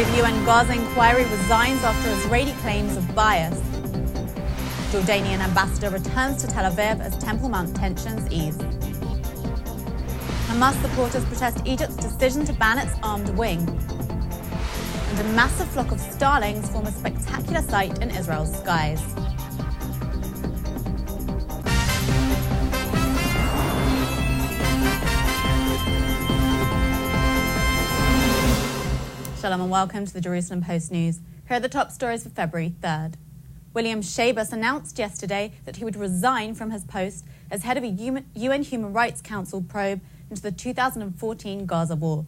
Head of UN Gaza inquiry resigns after Israeli claims of bias. Jordanian ambassador returns to Tel Aviv as Temple Mount tensions ease. Hamas supporters protest Egypt's decision to ban its armed wing. And a massive flock of starlings form a spectacular sight in Israel's skies. Shalom and welcome to the Jerusalem Post News. Here are the top stories for February 3rd. William Shabas announced yesterday that he would resign from his post as head of a UN Human Rights Council probe into the 2014 Gaza war.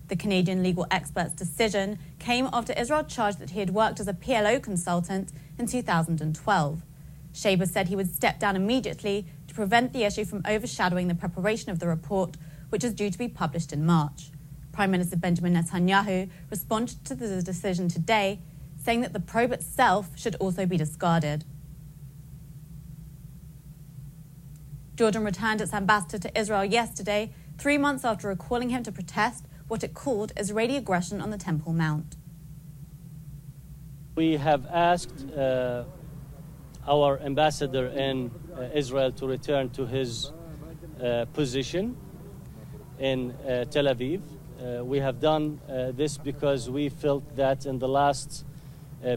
The Canadian legal expert's decision came after Israel charged that he had worked as a PLO consultant in 2012. Shabas said he would step down immediately to prevent the issue from overshadowing the preparation of the report, which is due to be published in March. Prime Minister Benjamin Netanyahu responded to the decision today, saying that the probe itself should also be discarded. Jordan returned its ambassador to Israel yesterday, 3 months after recalling him to protest what it called Israeli aggression on the Temple Mount. We have asked our ambassador in Israel to return to his position in Tel Aviv. We have done this because we felt that in the last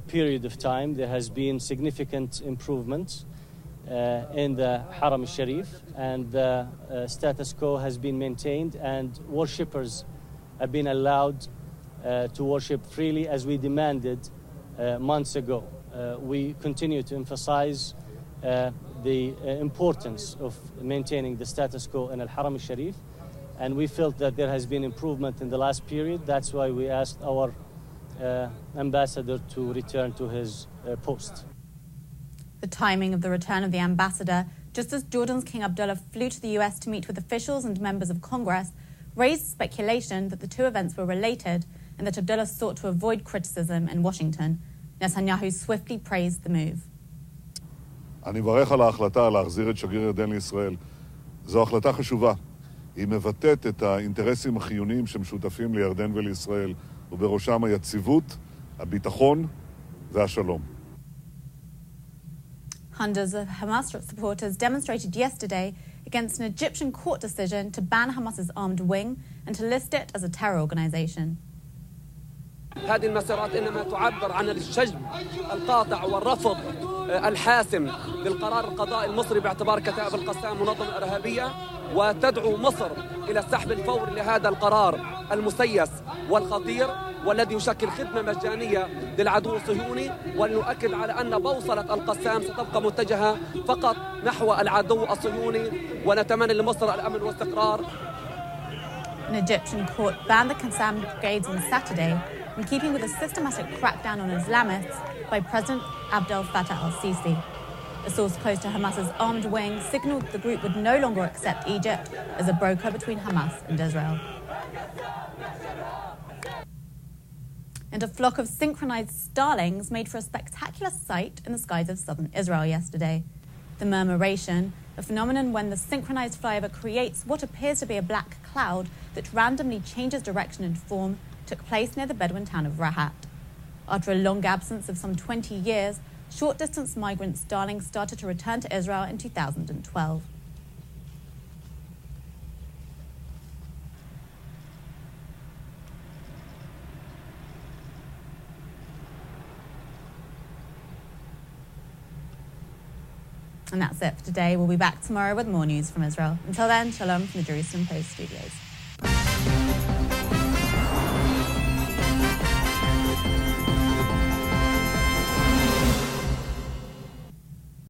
period of time there has been significant improvements in the Haram al-Sharif, and the status quo has been maintained and worshippers have been allowed to worship freely as we demanded months ago. We continue to emphasize the importance of maintaining the status quo in al-Haram al-Sharif, and we felt that there has been improvement in the last period. That's why we asked our ambassador to return to his post. The timing of the return of the ambassador, just as Jordan's King Abdullah flew to the US to meet with officials and members of Congress, raised speculation that the two events were related and that Abdullah sought to avoid criticism in Washington. Netanyahu swiftly praised the move. אני מברך על ההחלטה להחזיר את שגריר ירדן לישראל. זו החלטה חשובה. היא מבטאת את האינטרסים החיוניים שמשותפים לירדן ולישראל, ובראשם היציבות, הביטחון והשלום. Hundreds of Hamas supporters demonstrated yesterday against an Egyptian court decision to ban Hamas's armed wing and to list it as a terror organization. هذه المسيرات إنما تعبر عن الشجب القاطع والرفض الحاسم للقرار القضائي المصري باعتبار كتائب القسام منظمة إرهابية، وتدعو مصر إلى السحب الفوري لهذا القرار المسيس والخطير والذي يشكل خدمة مجانية للعدو الصهيوني، ولنؤكد على أن بوصلة القسام ستبقى متجهة فقط نحو العدو الصهيوني، ونتمنى لمصر الأمن والاستقرار. An Egyptian court banned the Qassam brigades on Saturday in keeping with a systematic crackdown on Islamists by President Abdel Fattah al-Sisi. A source close to Hamas's armed wing signaled the group would no longer accept Egypt as a broker between Hamas and Israel. And a flock of synchronized starlings made for a spectacular sight in the skies of southern Israel yesterday. The murmuration, a phenomenon when the synchronized flyover creates what appears to be a black cloud that randomly changes direction and form, took place near the Bedouin town of Rahat. After a long absence of some 20 years, short-distance migrant starlings started to return to Israel in 2012. And that's it for today. We'll be back tomorrow with more news from Israel. Until then, shalom from the Jerusalem Post studios.